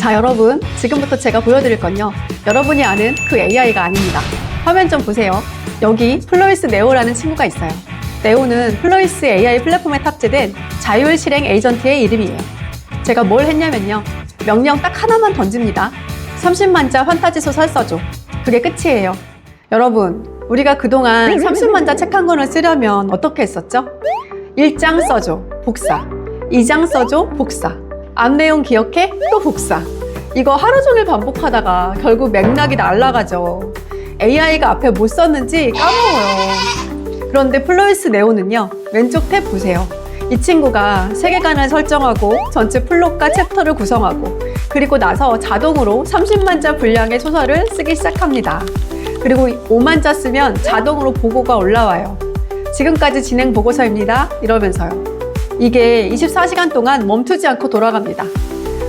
자, 여러분, 지금부터 제가 보여드릴 건요, 여러분이 아는 그 AI가 아닙니다. 화면 좀 보세요. 여기 플로이스 네오라는 친구가 있어요. 네오는 플로이스 AI 플랫폼에 탑재된 자율 실행 에이전트의 이름이에요. 제가 뭘 했냐면요, 명령 딱 하나만 던집니다. 30만 자 판타지 소설 써줘. 그게 끝이에요. 여러분, 우리가 그동안 30만 자 책 한 권을 쓰려면 어떻게 했었죠? 1장 써줘, 복사. 2장 써줘, 복사. 앞 내용 기억해? 또 복사. 이거 하루 종일 반복하다가 결국 맥락이 날아가죠. AI가 앞에 뭐 썼는지 까먹어요. 그런데 플로이스 네오는요, 왼쪽 탭 보세요. 이 친구가 세계관을 설정하고 전체 플롯과 챕터를 구성하고, 그리고 나서 자동으로 30만 자 분량의 소설을 쓰기 시작합니다. 그리고 5만 자 쓰면 자동으로 보고가 올라와요. 지금까지 진행 보고서입니다. 이러면서요. 이게 24시간 동안 멈추지 않고 돌아갑니다.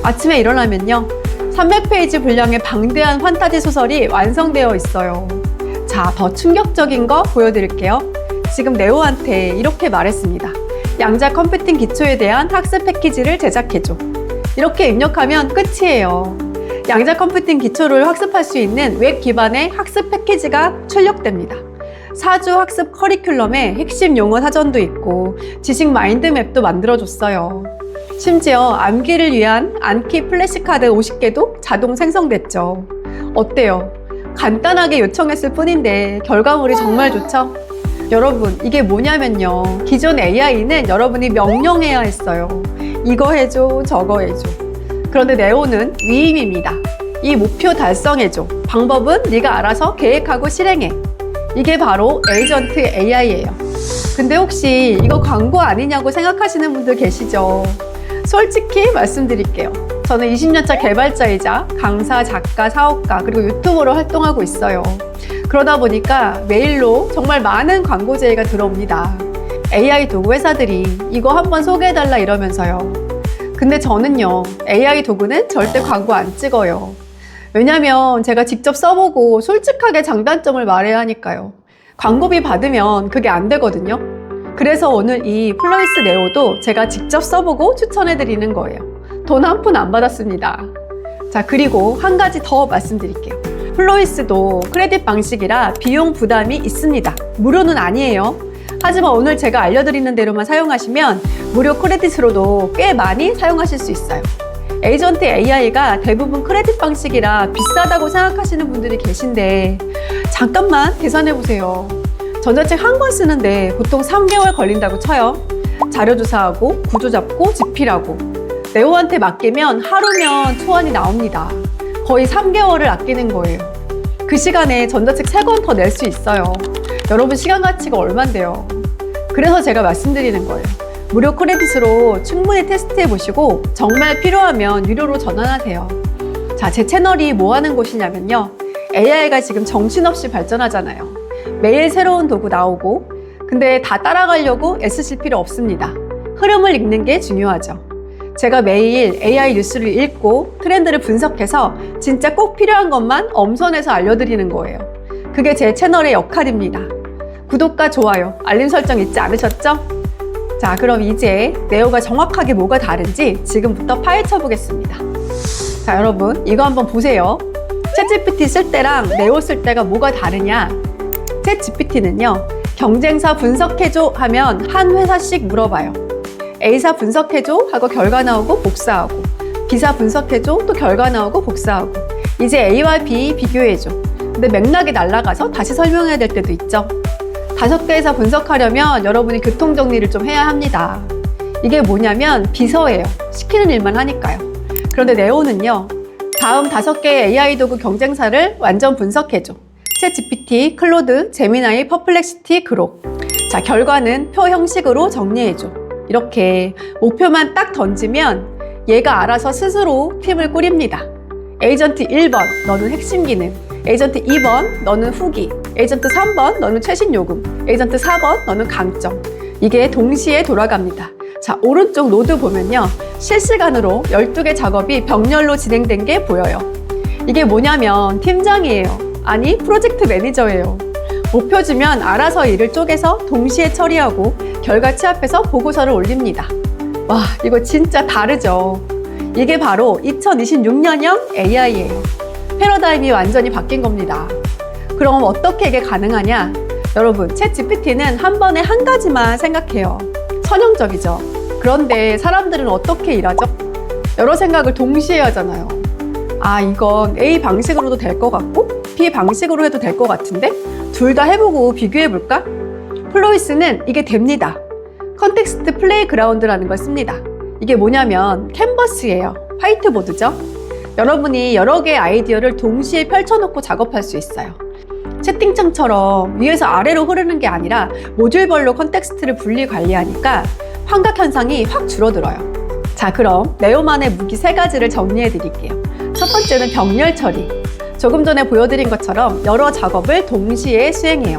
아침에 일어나면요, 300페이지 분량의 방대한 판타지 소설이 완성되어 있어요. 자, 더 충격적인 거 보여드릴게요. 지금 네오한테 이렇게 말했습니다. 양자 컴퓨팅 기초에 대한 학습 패키지를 제작해줘. 이렇게 입력하면 끝이에요. 양자 컴퓨팅 기초를 학습할 수 있는 웹 기반의 학습 패키지가 출력됩니다. 4주 학습 커리큘럼에 핵심 용어 사전도 있고 지식 마인드맵도 만들어줬어요. 심지어 암기를 위한 암기 플래시카드 50개도 자동 생성됐죠. 어때요? 간단하게 요청했을 뿐인데 결과물이 정말 좋죠? 여러분, 이게 뭐냐면요, 기존 AI는 여러분이 명령해야 했어요. 이거 해줘, 저거 해줘. 그런데 네오는 위임입니다. 이 목표 달성해줘. 방법은 네가 알아서 계획하고 실행해. 이게 바로 에이전트 AI예요. 근데 혹시 이거 광고 아니냐고 생각하시는 분들 계시죠? 솔직히 말씀드릴게요. 저는 20년차 개발자이자 강사, 작가, 사업가, 그리고 유튜버로 활동하고 있어요. 그러다 보니까 메일로 정말 많은 광고 제의가 들어옵니다. AI 도구 회사들이 이거 한번 소개해달라 이러면서요. 근데 저는요, AI 도구는 절대 광고 안 찍어요. 왜냐면 제가 직접 써보고 솔직하게 장단점을 말해야 하니까요. 광고비 받으면 그게 안 되거든요. 그래서 오늘 이 플로이스 네오도 제가 직접 써보고 추천해드리는 거예요. 돈 한 푼 안 받았습니다. 자, 그리고 한 가지 더 말씀드릴게요. 플로이스도 크레딧 방식이라 비용 부담이 있습니다. 무료는 아니에요. 하지만 오늘 제가 알려드리는 대로만 사용하시면 무료 크레딧으로도 꽤 많이 사용하실 수 있어요. 에이전트 AI가 대부분 크레딧 방식이라 비싸다고 생각하시는 분들이 계신데, 잠깐만 계산해보세요. 전자책 한 권 쓰는데 보통 3개월 걸린다고 쳐요. 자료 조사하고 구조 잡고 집필하고. 네오한테 맡기면 하루면 초안이 나옵니다. 거의 3개월을 아끼는 거예요. 그 시간에 전자책 3권 더 낼 수 있어요. 여러분, 시간 가치가 얼만데요? 그래서 제가 말씀드리는 거예요. 무료 크레딧으로 충분히 테스트해 보시고 정말 필요하면 유료로 전환하세요. 자, 제 채널이 뭐 하는 곳이냐면요, AI가 지금 정신없이 발전하잖아요. 매일 새로운 도구 나오고, 근데 다 따라가려고 애쓰실 필요 없습니다. 흐름을 읽는 게 중요하죠. 제가 매일 AI 뉴스를 읽고 트렌드를 분석해서 진짜 꼭 필요한 것만 엄선해서 알려드리는 거예요. 그게 제 채널의 역할입니다. 구독과 좋아요, 알림 설정 잊지 않으셨죠? 자, 그럼 이제 네오가 정확하게 뭐가 다른지 지금부터 파헤쳐 보겠습니다. 자, 여러분, 이거 한번 보세요. 챗GPT 쓸 때랑 네오 쓸 때가 뭐가 다르냐? 챗GPT는요, 경쟁사 분석해줘 하면 한 회사씩 물어봐요. A사 분석해줘 하고 결과 나오고 복사하고, B사 분석해줘 또 결과 나오고 복사하고, 이제 A와 B 비교해줘. 근데 맥락이 날아가서 다시 설명해야 될 때도 있죠. 5개 회사 분석하려면 여러분이 교통정리를 좀 해야 합니다. 이게 뭐냐면 비서예요. 시키는 일만 하니까요. 그런데 네오는요, 다음 5개의 AI 도구 경쟁사를 완전 분석해줘. 챗GPT, 클로드, 제미나이, 퍼플렉시티, 그록. 자, 결과는 표 형식으로 정리해줘. 이렇게 목표만 딱 던지면 얘가 알아서 스스로 팀을 꾸립니다. 에이전트 1번, 너는 핵심 기능. 에이전트 2번, 너는 후기. 에이전트 3번, 너는 최신 요금. 에이전트 4번, 너는 강점. 이게 동시에 돌아갑니다. 자, 오른쪽 노드 보면요, 실시간으로 12개 작업이 병렬로 진행된 게 보여요. 이게 뭐냐면 팀장이에요. 아니, 프로젝트 매니저예요. 목표 주면 알아서 일을 쪼개서 동시에 처리하고 결과 취합해서 보고서를 올립니다. 와, 이거 진짜 다르죠? 이게 바로 2026년형 AI예요. 패러다임이 완전히 바뀐 겁니다. 그럼 어떻게 이게 가능하냐? 여러분, 챗GPT는 한 번에 한 가지만 생각해요. 선형적이죠. 그런데 사람들은 어떻게 일하죠? 여러 생각을 동시에 하잖아요. 아, 이건 A 방식으로도 될 것 같고 B 방식으로 해도 될 것 같은데 둘 다 해보고 비교해볼까? 플로이스는 이게 됩니다. 컨텍스트 플레이그라운드라는 걸 씁니다. 이게 뭐냐면 캔버스예요. 화이트보드죠. 여러분이 여러 개의 아이디어를 동시에 펼쳐놓고 작업할 수 있어요. 채팅창처럼 위에서 아래로 흐르는 게 아니라 모듈별로 컨텍스트를 분리 관리하니까 환각 현상이 확 줄어들어요. 자, 그럼 네오만의 무기 3가지를 정리해 드릴게요. 첫 번째는 병렬 처리. 조금 전에 보여드린 것처럼 여러 작업을 동시에 수행해요.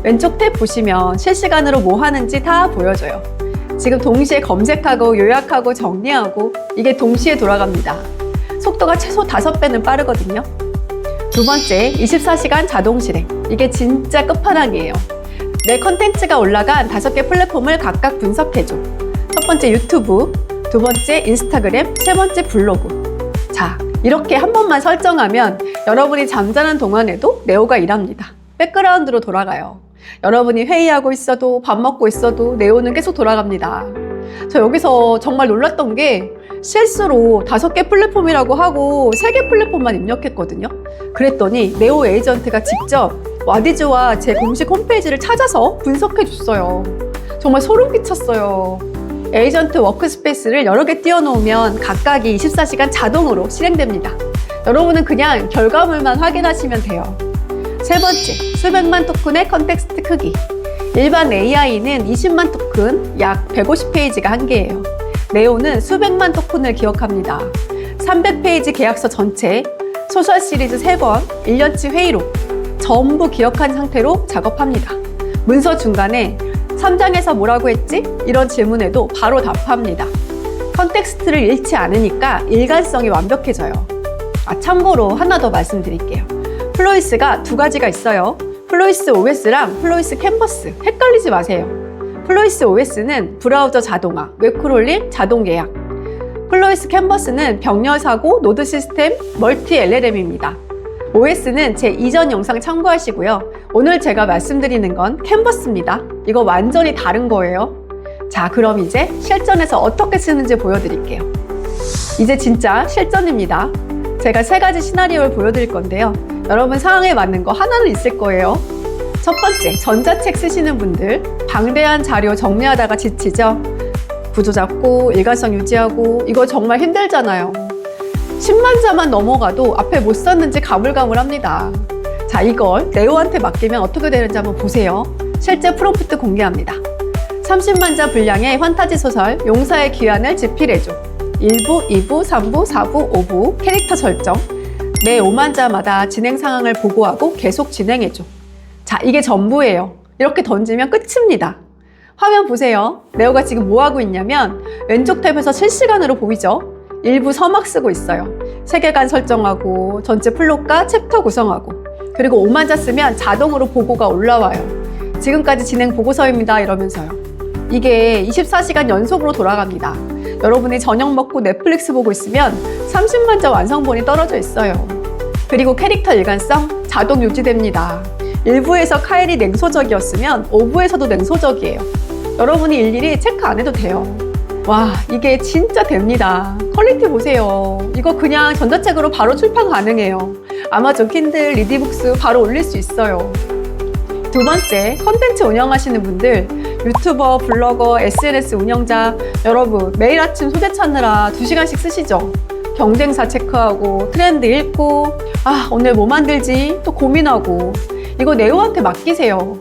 왼쪽 탭 보시면 실시간으로 뭐 하는지 다 보여줘요. 지금 동시에 검색하고 요약하고 정리하고 이게 동시에 돌아갑니다. 속도가 최소 5배는 빠르거든요. 두 번째, 24시간 자동 실행. 이게 진짜 끝판왕이에요. 내 컨텐츠가 올라간 5개 플랫폼을 각각 분석해줘. 첫 번째 유튜브, 두 번째 인스타그램, 세 번째 블로그. 자, 이렇게 한 번만 설정하면 여러분이 잠자는 동안에도 네오가 일합니다. 백그라운드로 돌아가요. 여러분이 회의하고 있어도 밥 먹고 있어도 네오는 계속 돌아갑니다. 저 여기서 정말 놀랐던 게 실수로 5개 플랫폼이라고 하고 3개 플랫폼만 입력했거든요. 그랬더니 네오 에이전트가 직접 와디즈와 제 공식 홈페이지를 찾아서 분석해 줬어요. 정말 소름 끼쳤어요. 에이전트 워크스페이스를 여러 개 띄워놓으면 각각이 24시간 자동으로 실행됩니다. 여러분은 그냥 결과물만 확인하시면 돼요. 세 번째, 수백만 토큰의 컨텍스트 크기. 일반 AI는 20만 토큰, 약 150페이지가 한계예요. 네오는 수백만 토큰을 기억합니다. 300페이지 계약서 전체, 소셜 시리즈 3번, 1년치 회의록 전부 기억한 상태로 작업합니다. 문서 중간에 3장에서 뭐라고 했지? 이런 질문에도 바로 답합니다. 컨텍스트를 잃지 않으니까 일관성이 완벽해져요. 참고로 하나 더 말씀드릴게요. 플로이스가 2가지가 있어요. 플로이스 OS랑 플로이스 캔버스. 헷갈리지 마세요. 플로이스 OS는 브라우저 자동화, 웹크롤링, 자동 예약. 플로이스 캔버스는 병렬 사고, 노드 시스템, 멀티 LLM입니다. OS는 제 이전 영상 참고하시고요. 오늘 제가 말씀드리는 건 캔버스입니다. 이거 완전히 다른 거예요. 자, 그럼 이제 실전에서 어떻게 쓰는지 보여드릴게요. 이제 진짜 실전입니다. 제가 3가지 시나리오를 보여드릴 건데요. 여러분 상황에 맞는 거 하나는 있을 거예요. 첫 번째, 전자책 쓰시는 분들 방대한 자료 정리하다가 지치죠? 구조 잡고 일관성 유지하고 이거 정말 힘들잖아요. 10만 자만 넘어가도 앞에 못 썼는지 가물가물합니다. 자, 이걸 네오한테 맡기면 어떻게 되는지 한번 보세요. 실제 프롬프트 공개합니다. 30만 자 분량의 판타지 소설 용사의 귀환을 집필해줘. 1부, 2부, 3부, 4부, 5부 캐릭터 설정. 매 5만 자마다 진행 상황을 보고하고 계속 진행해줘. 자, 이게 전부예요. 이렇게 던지면 끝입니다. 화면 보세요. 네오가 지금 뭐 하고 있냐면 왼쪽 탭에서 실시간으로 보이죠? 일부 서막 쓰고 있어요. 세계관 설정하고 전체 플롯과 챕터 구성하고 그리고 5만 자 쓰면 자동으로 보고가 올라와요. 지금까지 진행 보고서입니다 이러면서요. 이게 24시간 연속으로 돌아갑니다. 여러분이 저녁 먹고 넷플릭스 보고 있으면 30만 자 완성본이 떨어져 있어요. 그리고 캐릭터 일관성 자동 유지됩니다. 1부에서 카일이 냉소적이었으면 5부에서도 냉소적이에요. 여러분이 일일이 체크 안 해도 돼요. 와, 이게 진짜 됩니다. 퀄리티 보세요. 이거 그냥 전자책으로 바로 출판 가능해요. 아마존 킨들, 리디북스 바로 올릴 수 있어요. 두 번째, 컨텐츠 운영하시는 분들, 유튜버, 블로거, SNS 운영자, 여러분 매일 아침 소개 찾느라 2시간씩 쓰시죠? 경쟁사 체크하고 트렌드 읽고 오늘 뭐 만들지? 또 고민하고 이거 네오한테 맡기세요.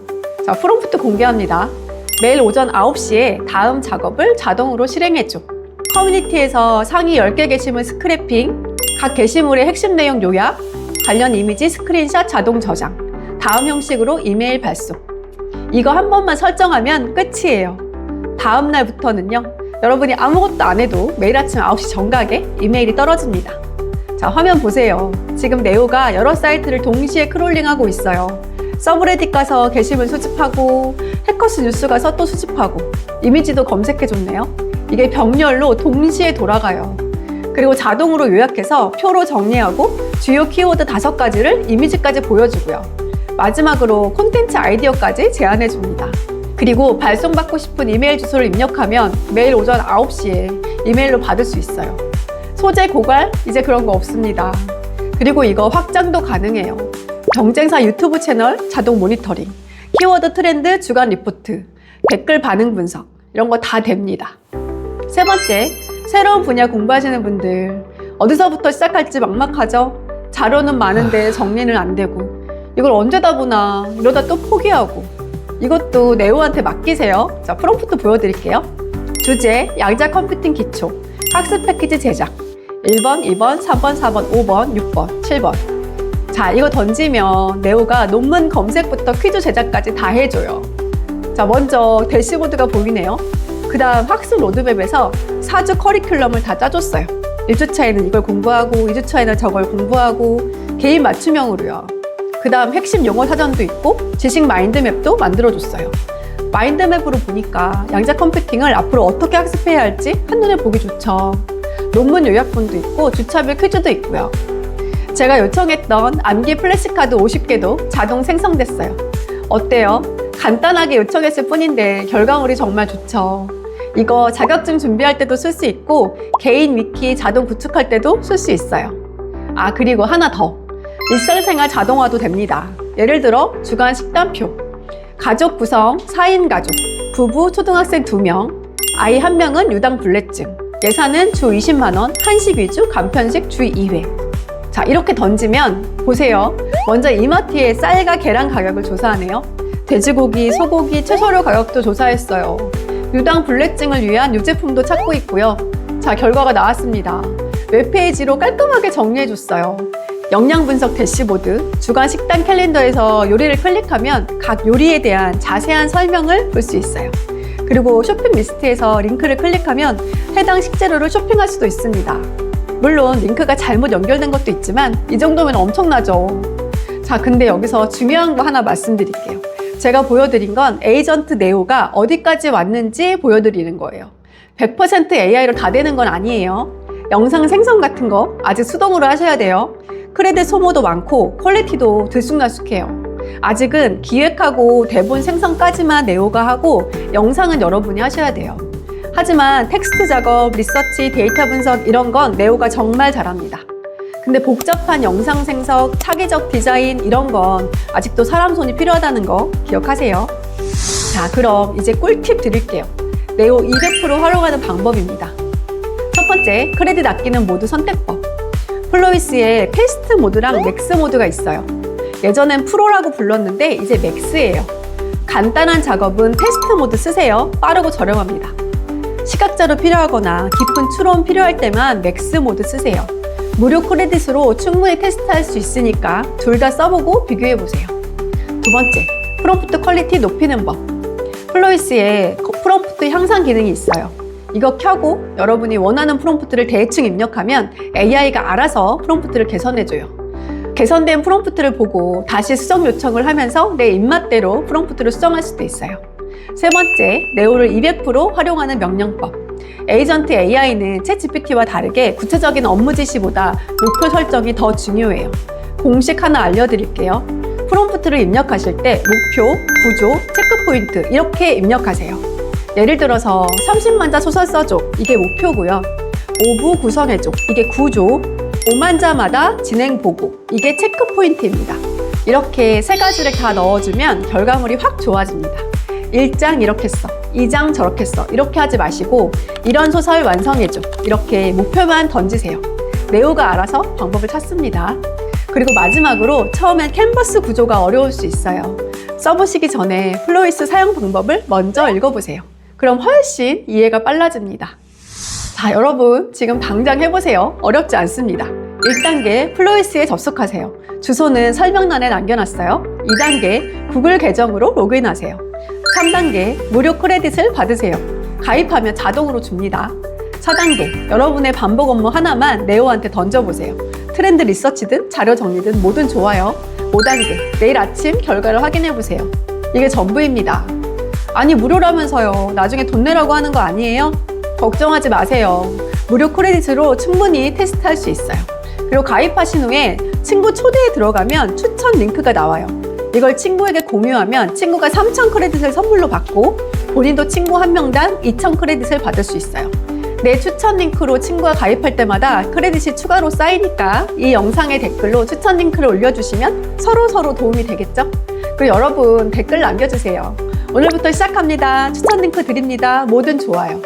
자, 프롬프트 공개합니다. 매일 오전 9시에 다음 작업을 자동으로 실행해줘. 커뮤니티에서 상위 10개 게시물 스크래핑, 각 게시물의 핵심 내용 요약, 관련 이미지 스크린샷 자동 저장, 다음 형식으로 이메일 발송. 이거 한 번만 설정하면 끝이에요. 다음 날부터는요, 여러분이 아무것도 안 해도 매일 아침 9시 정각에 이메일이 떨어집니다. 자, 화면 보세요. 지금 네오가 여러 사이트를 동시에 크롤링하고 있어요. 서브레딧 가서 게시물 수집하고 해커스 뉴스 가서 또 수집하고 이미지도 검색해줬네요. 이게 병렬로 동시에 돌아가요. 그리고 자동으로 요약해서 표로 정리하고 주요 키워드 5가지를 이미지까지 보여주고요. 마지막으로 콘텐츠 아이디어까지 제안해줍니다. 그리고 발송받고 싶은 이메일 주소를 입력하면 매일 오전 9시에 이메일로 받을 수 있어요. 소재 고갈? 이제 그런 거 없습니다. 그리고 이거 확장도 가능해요. 경쟁사 유튜브 채널 자동 모니터링, 키워드 트렌드 주간 리포트, 댓글 반응 분석, 이런 거 다 됩니다. 세 번째, 새로운 분야 공부하시는 분들 어디서부터 시작할지 막막하죠? 자료는 많은데 정리는 안 되고 이걸 언제 다 보나 이러다 또 포기하고 이것도 네오한테 맡기세요. 자, 프롬프트 보여드릴게요. 주제, 양자 컴퓨팅 기초, 학습 패키지 제작 1번, 2번, 3번, 4번, 5번, 6번, 7번. 자, 이거 던지면 네오가 논문 검색부터 퀴즈 제작까지 다 해줘요. 자, 먼저 대시보드가 보이네요. 그 다음 학습 로드맵에서 4주 커리큘럼을 다 짜줬어요. 1주차에는 이걸 공부하고 2주차에는 저걸 공부하고 개인 맞춤형으로요. 그 다음 핵심 용어 사전도 있고 지식 마인드맵도 만들어줬어요. 마인드맵으로 보니까 양자 컴퓨팅을 앞으로 어떻게 학습해야 할지 한눈에 보기 좋죠. 논문 요약본도 있고 주차별 퀴즈도 있고요. 제가 요청했던 암기 플래시카드 50개도 자동 생성됐어요. 어때요? 간단하게 요청했을 뿐인데 결과물이 정말 좋죠. 이거 자격증 준비할 때도 쓸 수 있고 개인 위키 자동 구축할 때도 쓸 수 있어요. 아, 그리고 하나 더. 일상생활 자동화도 됩니다. 예를 들어 주간 식단표, 가족 구성 4인 가족, 부부 초등학생 2명, 아이 1명은 유당 불내증, 예산은 주 20만 원, 한식 위주 간편식 주 2회. 자, 이렇게 던지면 보세요. 먼저 이마트의 쌀과 계란 가격을 조사하네요. 돼지고기, 소고기, 채소류 가격도 조사했어요. 유당 불내증을 위한 유제품도 찾고 있고요. 자, 결과가 나왔습니다. 웹페이지로 깔끔하게 정리해줬어요. 영양 분석 대시보드, 주간 식단 캘린더에서 요리를 클릭하면 각 요리에 대한 자세한 설명을 볼 수 있어요. 그리고 쇼핑 리스트에서 링크를 클릭하면 해당 식재료를 쇼핑할 수도 있습니다. 물론 링크가 잘못 연결된 것도 있지만 이 정도면 엄청나죠. 자, 근데 여기서 중요한 거 하나 말씀드릴게요. 제가 보여드린 건 에이전트 네오가 어디까지 왔는지 보여드리는 거예요. 100% AI로 다 되는 건 아니에요. 영상 생성 같은 거 아직 수동으로 하셔야 돼요. 크레딧 소모도 많고 퀄리티도 들쑥날쑥해요. 아직은 기획하고 대본 생성까지만 네오가 하고 영상은 여러분이 하셔야 돼요. 하지만 텍스트 작업, 리서치, 데이터 분석 이런 건 네오가 정말 잘합니다. 근데 복잡한 영상 생성, 차기적 디자인 이런 건 아직도 사람 손이 필요하다는 거 기억하세요. 자, 그럼 이제 꿀팁 드릴게요. 네오 200% 활용하는 방법입니다. 첫 번째, 크레딧 아끼는 모드 선택법. 플로이스에 패스트 모드랑 맥스 모드가 있어요. 예전엔 프로라고 불렀는데 이제 맥스예요. 간단한 작업은 패스트 모드 쓰세요. 빠르고 저렴합니다. 시각자료 필요하거나 깊은 추론 필요할 때만 맥스 모드 쓰세요. 무료 크레딧으로 충분히 테스트할 수 있으니까 둘 다 써보고 비교해보세요. 두 번째, 프롬프트 퀄리티 높이는 법. 플로이스에 프롬프트 향상 기능이 있어요. 이거 켜고 여러분이 원하는 프롬프트를 대충 입력하면 AI가 알아서 프롬프트를 개선해줘요. 개선된 프롬프트를 보고 다시 수정 요청을 하면서 내 입맛대로 프롬프트를 수정할 수도 있어요. 세 번째, 네오를 200% 활용하는 명령법. 에이전트 AI는 챗GPT와 다르게 구체적인 업무 지시보다 목표 설정이 더 중요해요. 공식 하나 알려드릴게요. 프롬프트를 입력하실 때 목표, 구조, 체크포인트 이렇게 입력하세요. 예를 들어서 30만 자 소설 써줘. 이게 목표고요. 5부 구성해줘. 이게 구조. 5만 자마다 진행 보고. 이게 체크포인트입니다. 이렇게 세 가지를 다 넣어주면 결과물이 확 좋아집니다. 1장 이렇게 써. 2장 저렇게 써. 이렇게 하지 마시고 이런 소설 완성해줘. 이렇게 목표만 던지세요. 네오가 알아서 방법을 찾습니다. 그리고 마지막으로 처음엔 캔버스 구조가 어려울 수 있어요. 써보시기 전에 플로이스 사용 방법을 먼저 읽어보세요. 그럼 훨씬 이해가 빨라집니다. 자, 여러분 지금 당장 해보세요. 어렵지 않습니다. 1단계 플로이스에 접속하세요. 주소는 설명란에 남겨놨어요. 2단계 구글 계정으로 로그인하세요. 3단계 무료 크레딧을 받으세요. 가입하면 자동으로 줍니다. 4단계 여러분의 반복 업무 하나만 네오한테 던져보세요. 트렌드 리서치든 자료 정리든 뭐든 좋아요. 5단계 내일 아침 결과를 확인해보세요. 이게 전부입니다. 아니 무료라면서요. 나중에 돈 내라고 하는 거 아니에요? 걱정하지 마세요. 무료 크레딧으로 충분히 테스트할 수 있어요. 그리고 가입하신 후에 친구 초대에 들어가면 추천 링크가 나와요. 이걸 친구에게 공유하면 친구가 3,000 크레딧을 선물로 받고 본인도 친구 한 명당 2,000 크레딧을 받을 수 있어요. 내 추천 링크로 친구가 가입할 때마다 크레딧이 추가로 쌓이니까 이 영상의 댓글로 추천 링크를 올려주시면 서로 도움이 되겠죠? 그리고 여러분 댓글 남겨주세요. 오늘부터 시작합니다. 추천 링크 드립니다. 뭐든 좋아요.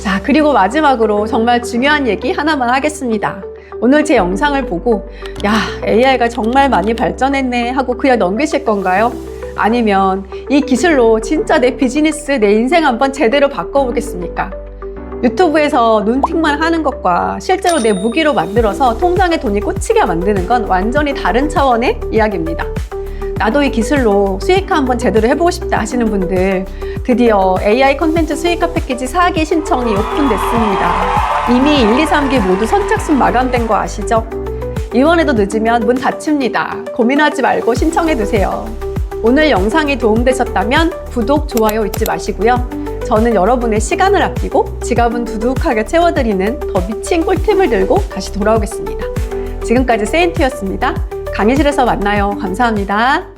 자, 그리고 마지막으로 정말 중요한 얘기 하나만 하겠습니다. 오늘 제 영상을 보고 야, AI가 정말 많이 발전했네 하고 그냥 넘기실 건가요? 아니면 이 기술로 진짜 내 비즈니스, 내 인생 한번 제대로 바꿔보겠습니까? 유튜브에서 눈팅만 하는 것과 실제로 내 무기로 만들어서 통장에 돈이 꽂히게 만드는 건 완전히 다른 차원의 이야기입니다. 나도 이 기술로 수익화 한번 제대로 해보고 싶다 하시는 분들, 드디어 AI 콘텐츠 수익화 패키지 4기 신청이 오픈됐습니다. 이미 1, 2, 3기 모두 선착순 마감된 거 아시죠? 이번에도 늦으면 문 닫힙니다. 고민하지 말고 신청해두세요. 오늘 영상이 도움되셨다면 구독, 좋아요 잊지 마시고요. 저는 여러분의 시간을 아끼고 지갑은 두둑하게 채워드리는 더 미친 꿀팁을 들고 다시 돌아오겠습니다. 지금까지 세인트였습니다. 강의실에서 만나요. 감사합니다.